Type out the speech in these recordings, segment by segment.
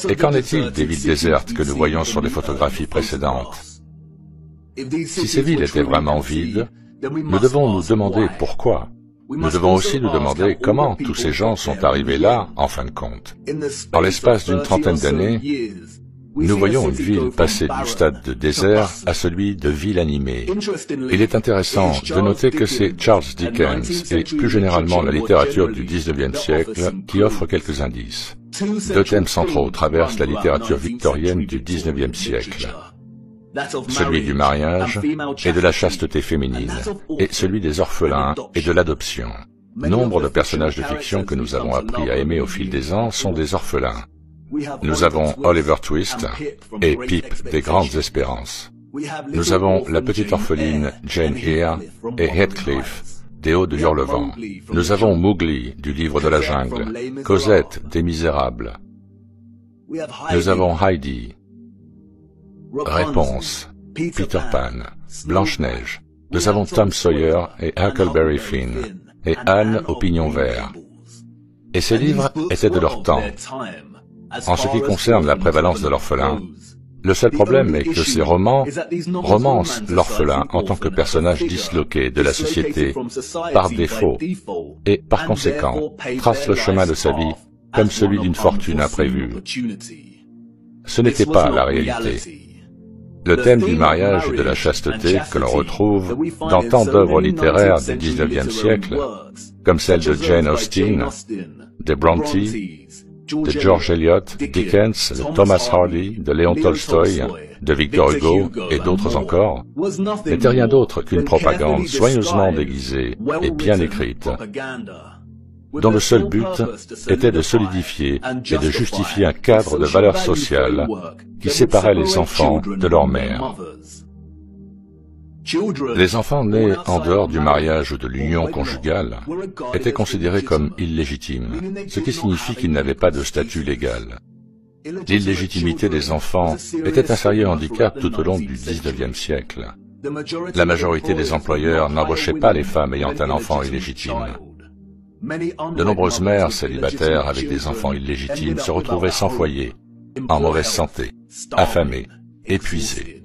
Et qu'en est-il des villes désertes que nous voyons sur les photographies précédentes? Si ces villes étaient vraiment vides, nous devons nous demander pourquoi. Nous devons aussi nous demander comment tous ces gens sont arrivés là, en fin de compte. En l'espace d'une trentaine d'années, nous voyons une ville passer du stade de désert à celui de ville animée. Il est intéressant de noter que c'est Charles Dickens et plus généralement la littérature du XIXe siècle qui offre quelques indices. Deux thèmes centraux traversent la littérature victorienne du XIXe siècle. Celui du mariage et de la chasteté féminine, et celui des orphelins et de l'adoption. Nombre de personnages de fiction que nous avons appris à aimer au fil des ans sont des orphelins. Nous avons Oliver Twist et Pip des Grandes Espérances. Nous avons la petite orpheline Jane Eyre et Heathcliff des Hauts de Hurlevent. Nous avons Mowgli du Livre de la Jungle, Cosette des Misérables. Nous avons Heidi, Réponse, Peter Pan, Blanche-Neige. Nous avons Tom Sawyer et Huckleberry Finn, et Anne au pignon vert. Et ces livres étaient de leur temps. En ce qui concerne la prévalence de l'orphelin, le seul problème est que ces romans romancent l'orphelin en tant que personnage disloqué de la société par défaut, et par conséquent tracent le chemin de sa vie comme celui d'une fortune imprévue. Ce n'était pas la réalité. Le thème du mariage et de la chasteté que l'on retrouve dans tant d'œuvres littéraires du XIXe siècle, comme celles de Jane Austen, de Bronte, de George Eliot, Dickens, de Thomas Hardy, de Léon Tolstoï, de Victor Hugo et d'autres encore, n'était rien d'autre qu'une propagande soigneusement déguisée et bien écrite, dont le seul but était de solidifier et de justifier un cadre de valeurs sociales qui séparait les enfants de leur mère. Les enfants nés en dehors du mariage ou de l'union conjugale étaient considérés comme illégitimes, ce qui signifie qu'ils n'avaient pas de statut légal. L'illégitimité des enfants était un sérieux handicap tout au long du XIXe siècle. La majorité des employeurs n'embauchaient pas les femmes ayant un enfant illégitime. De nombreuses mères célibataires avec des enfants illégitimes se retrouvaient sans foyer, en mauvaise santé, affamées, épuisées.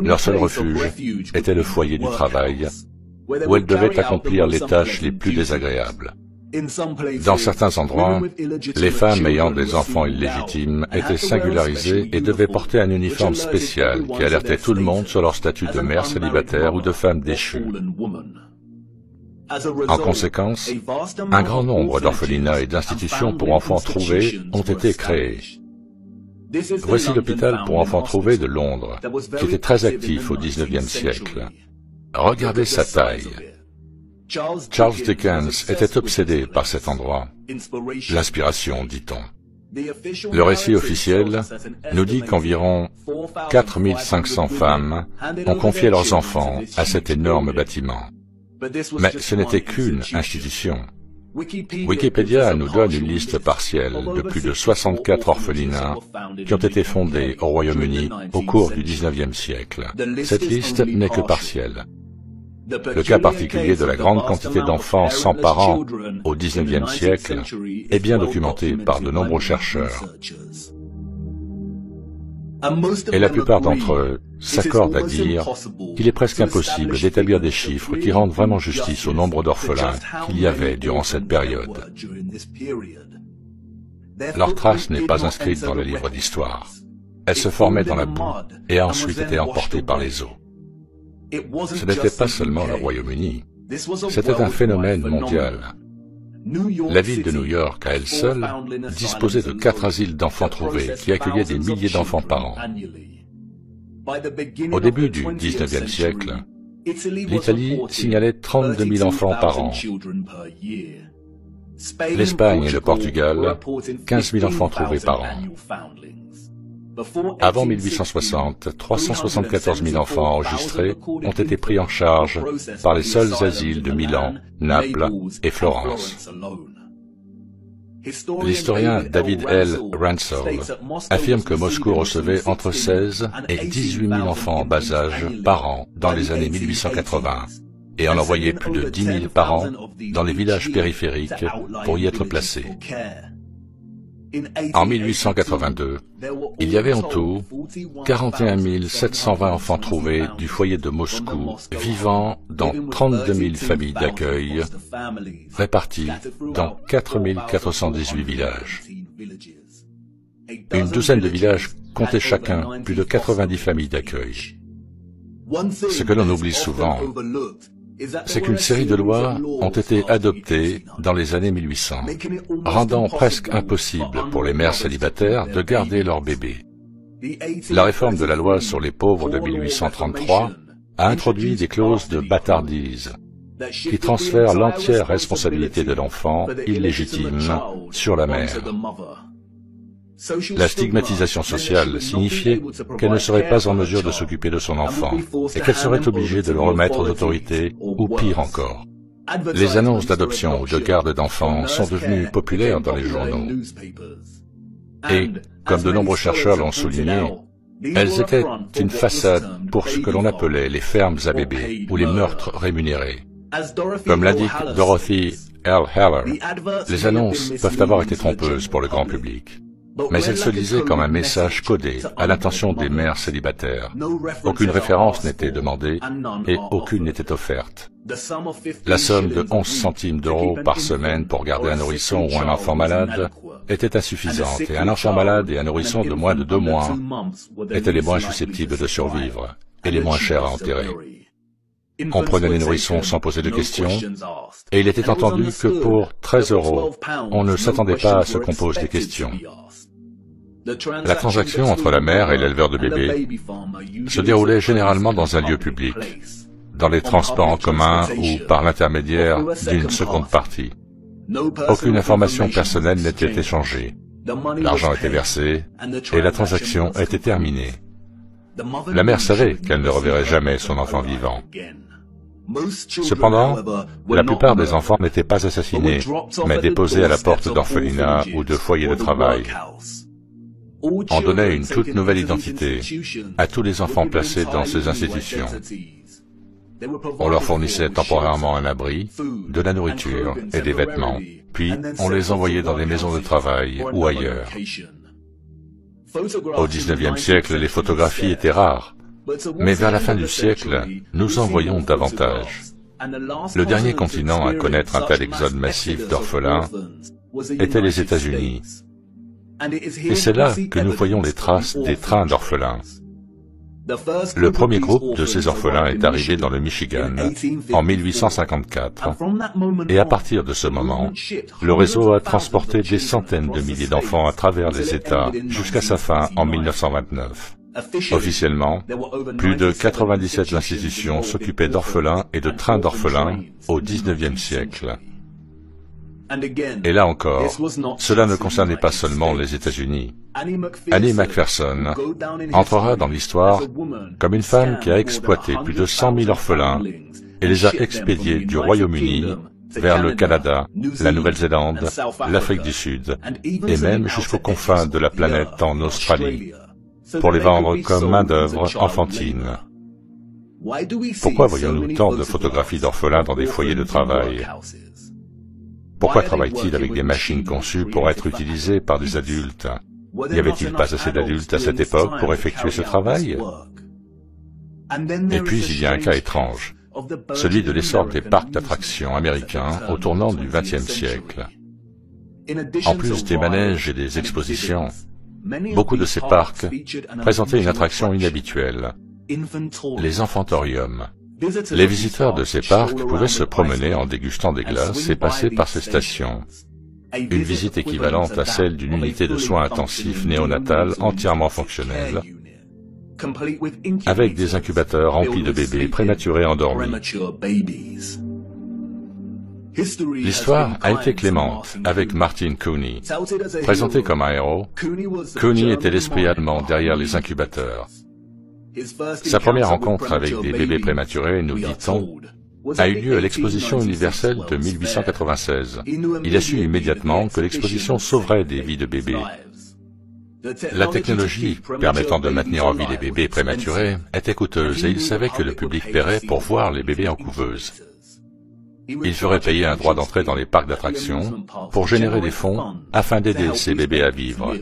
Leur seul refuge était le foyer du travail, où elles devaient accomplir les tâches les plus désagréables. Dans certains endroits, les femmes ayant des enfants illégitimes étaient singularisées et devaient porter un uniforme spécial qui alertait tout le monde sur leur statut de mère célibataire ou de femme déchue. En conséquence, un grand nombre d'orphelinats et d'institutions pour enfants trouvés ont été créés. Voici l'hôpital pour enfants trouvés de Londres, qui était très actif au XIXe siècle. Regardez sa taille. Charles Dickens était obsédé par cet endroit. L'inspiration, dit-on. Le récit officiel nous dit qu'environ 4500 femmes ont confié leurs enfants à cet énorme bâtiment. Mais ce n'était qu'une institution. Wikipédia nous donne une liste partielle de plus de 64 orphelinats qui ont été fondés au Royaume-Uni au cours du XIXe siècle. Cette liste n'est que partielle. Le cas particulier de la grande quantité d'enfants sans parents au XIXe siècle est bien documenté par de nombreux chercheurs. Et la plupart d'entre eux s'accordent à dire qu'il est presque impossible d'établir des chiffres qui rendent vraiment justice au nombre d'orphelins qu'il y avait durant cette période. Leur trace n'est pas inscrite dans le livre d'histoire. Elle se formait dans la boue et a ensuite été emportée par les eaux. Ce n'était pas seulement le Royaume-Uni, c'était un phénomène mondial. La ville de New York, à elle seule, disposait de 4 asiles d'enfants trouvés qui accueillaient des milliers d'enfants par an. Au début du XIXe siècle, l'Italie signalait 32 000 enfants par an. L'Espagne et le Portugal, 15 000 enfants trouvés par an. Avant 1860, 374 000 enfants enregistrés ont été pris en charge par les seuls asiles de Milan, Naples et Florence. L'historien David L. Ransell affirme que Moscou recevait entre 16 et 18 000 enfants en bas âge par an dans les années 1880 et en envoyait plus de 10 000 par an dans les villages périphériques pour y être placés. En 1882, il y avait en tout 41 720 enfants trouvés du foyer de Moscou, vivant dans 32 000 familles d'accueil, réparties dans 4 418 villages. Une douzaine de villages comptaient chacun plus de 90 familles d'accueil. Ce que l'on oublie souvent, c'est qu'une série de lois ont été adoptées dans les années 1800, rendant presque impossible pour les mères célibataires de garder leurs bébés. La réforme de la loi sur les pauvres de 1833 a introduit des clauses de bâtardise qui transfèrent l'entière responsabilité de l'enfant illégitime sur la mère. La stigmatisation sociale signifiait qu'elle ne serait pas en mesure de s'occuper de son enfant et qu'elle serait obligée de le remettre aux autorités, ou pire encore. Les annonces d'adoption ou de garde d'enfants sont devenues populaires dans les journaux. Et, comme de nombreux chercheurs l'ont souligné, elles étaient une façade pour ce que l'on appelait les fermes à bébés ou les meurtres rémunérés. Comme l'indique Dorothy L. Heller, les annonces peuvent avoir été trompeuses pour le grand public. Mais elles se lisaient comme un message codé à l'intention des mères célibataires. Aucune référence n'était demandée et aucune n'était offerte. La somme de 11 centimes d'euros par semaine pour garder un nourrisson ou un enfant malade était insuffisante et un enfant malade et un nourrisson de moins de 2 mois étaient les moins susceptibles de survivre et les moins chers à enterrer. On prenait les nourrissons sans poser de questions, et il était entendu que pour 13 euros, on ne s'attendait pas à ce qu'on pose des questions. La transaction entre la mère et l'éleveur de bébés se déroulait généralement dans un lieu public, dans les transports en commun ou par l'intermédiaire d'une seconde partie. Aucune information personnelle n'était échangée. L'argent était versé et la transaction était terminée. La mère savait qu'elle ne reverrait jamais son enfant vivant. Cependant, la plupart des enfants n'étaient pas assassinés, mais déposés à la porte d'orphelinats ou de foyers de travail. On donnait une toute nouvelle identité à tous les enfants placés dans ces institutions. On leur fournissait temporairement un abri, de la nourriture et des vêtements, puis on les envoyait dans des maisons de travail ou ailleurs. Au XIXe siècle, les photographies étaient rares, mais vers la fin du siècle, nous en voyons davantage. Le dernier continent à connaître un tel exode massif d'orphelins était les États-Unis. Et c'est là que nous voyons les traces des trains d'orphelins. Le premier groupe de ces orphelins est arrivé dans le Michigan en 1854, et à partir de ce moment, le réseau a transporté des centaines de milliers d'enfants à travers les États jusqu'à sa fin en 1929. Officiellement, plus de 97 institutions s'occupaient d'orphelins et de trains d'orphelins au XIXe siècle. Et là encore, cela ne concernait pas seulement les États-Unis. Annie Macpherson entrera dans l'histoire comme une femme qui a exploité plus de 100 000 orphelins et les a expédiés du Royaume-Uni vers le Canada, la Nouvelle-Zélande, l'Afrique du Sud et même jusqu'aux confins de la planète en Australie, pour les vendre comme main-d'œuvre enfantine. Pourquoi voyons-nous tant de photographies d'orphelins dans des foyers de travail? Pourquoi travaille-t-il avec des machines conçues pour être utilisées par des adultes? N'y avait-il pas assez d'adultes à cette époque pour effectuer ce travail? Et puis il y a un cas étrange, celui de l'essor des parcs d'attractions américains au tournant du XXe siècle. En plus des manèges et des expositions, beaucoup de ces parcs présentaient une attraction inhabituelle, les enfantoriums. Les visiteurs de ces parcs pouvaient se promener en dégustant des glaces et passer par ces stations. Une visite équivalente à celle d'une unité de soins intensifs néonatale entièrement fonctionnelle, avec des incubateurs remplis de bébés prématurés endormis. L'histoire a été clémente avec Martin Cooney. Présenté comme un héros, Cooney était l'esprit allemand derrière les incubateurs. Sa première rencontre avec des bébés prématurés, nous dit-on, a eu lieu à l'exposition universelle de 1896. Il a su immédiatement que l'exposition sauverait des vies de bébés. La technologie permettant de maintenir en vie les bébés prématurés était coûteuse et il savait que le public paierait pour voir les bébés en couveuse. Il ferait payer un droit d'entrée dans les parcs d'attractions pour générer des fonds afin d'aider ces bébés à vivre.